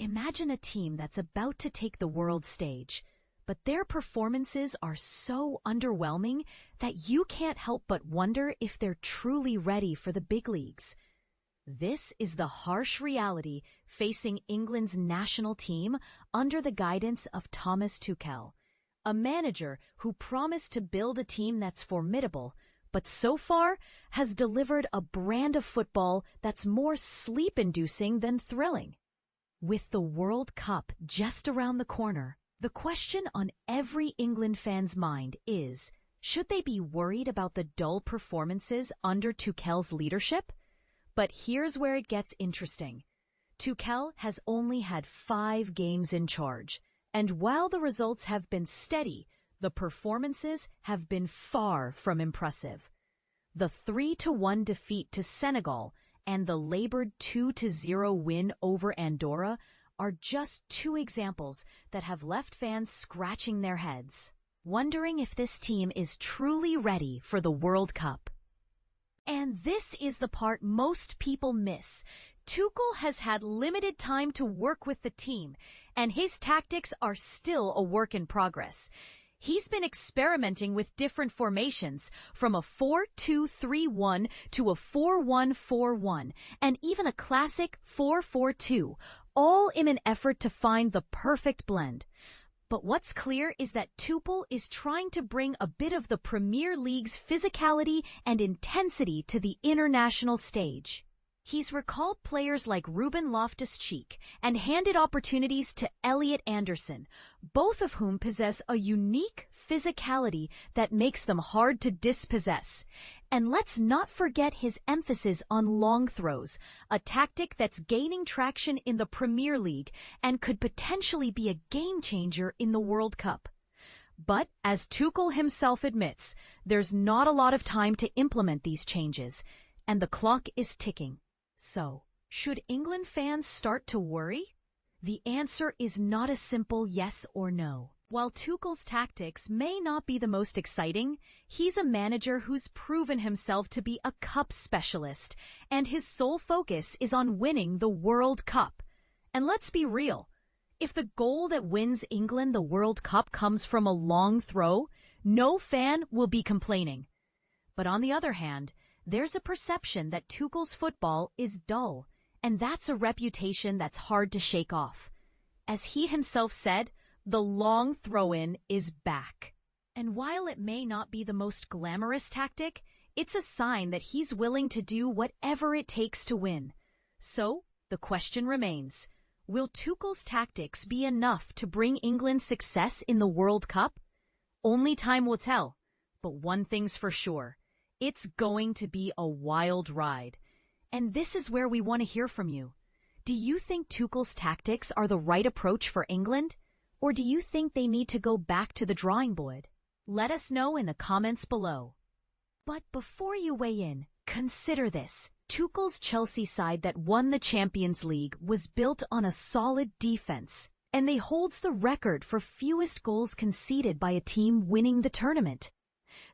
Imagine a team that's about to take the world stage, but their performances are so underwhelming that you can't help but wonder if they're truly ready for the big leagues. This is the harsh reality facing England's national team under the guidance of Thomas Tuchel, a manager who promised to build a team that's formidable, but so far has delivered a brand of football that's more sleep-inducing than thrilling. With the World Cup just around the corner, the question on every England fan's mind is, should they be worried about the dull performances under Tuchel's leadership? But here's where it gets interesting. Tuchel has only had 5 games in charge, and while the results have been steady, the performances have been far from impressive. The 3-1 defeat to Senegal and the labored 2-0 win over Andorra are just 2 examples that have left fans scratching their heads, wondering if this team is truly ready for the World Cup. And this is the part most people miss. Tuchel has had limited time to work with the team, and his tactics are still a work in progress. He's been experimenting with different formations, from a 4-2-3-1 to a 4-1-4-1, and even a classic 4-4-2, all in an effort to find the perfect blend. But what's clear is that Tuchel is trying to bring a bit of the Premier League's physicality and intensity to the international stage. He's recalled players like Ruben Loftus-Cheek and handed opportunities to Elliot Anderson, both of whom possess a unique physicality that makes them hard to dispossess. And let's not forget his emphasis on long throws, a tactic that's gaining traction in the Premier League and could potentially be a game changer in the World Cup. But as Tuchel himself admits, there's not a lot of time to implement these changes, and the clock is ticking. So, should England fans start to worry? The answer is not a simple yes or no. While Tuchel's tactics may not be the most exciting, he's a manager who's proven himself to be a cup specialist, and his sole focus is on winning the World Cup. And let's be real, if the goal that wins England the World Cup comes from a long throw, no fan will be complaining. But on the other hand, there's a perception that Tuchel's football is dull, and that's a reputation that's hard to shake off. As he himself said, the long throw-in is back. And while it may not be the most glamorous tactic, it's a sign that he's willing to do whatever it takes to win. So, the question remains, will Tuchel's tactics be enough to bring England success in the World Cup? Only time will tell, but one thing's for sure. It's going to be a wild ride. And this is where we want to hear from you. Do you think Tuchel's tactics are the right approach for England? Or do you think they need to go back to the drawing board? Let us know in the comments below. But before you weigh in, consider this. Tuchel's Chelsea side that won the Champions League was built on a solid defense, and they holds the record for fewest goals conceded by a team winning the tournament.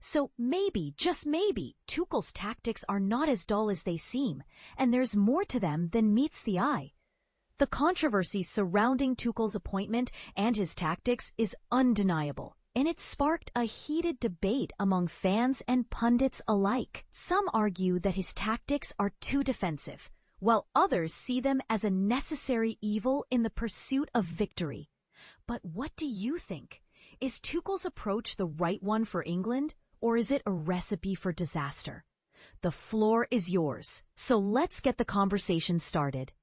So maybe, just maybe, Tuchel's tactics are not as dull as they seem, and there's more to them than meets the eye. The controversy surrounding Tuchel's appointment and his tactics is undeniable, and it sparked a heated debate among fans and pundits alike. Some argue that his tactics are too defensive, while others see them as a necessary evil in the pursuit of victory. But what do you think? Is Tuchel's approach the right one for England, or is it a recipe for disaster? The floor is yours, so let's get the conversation started.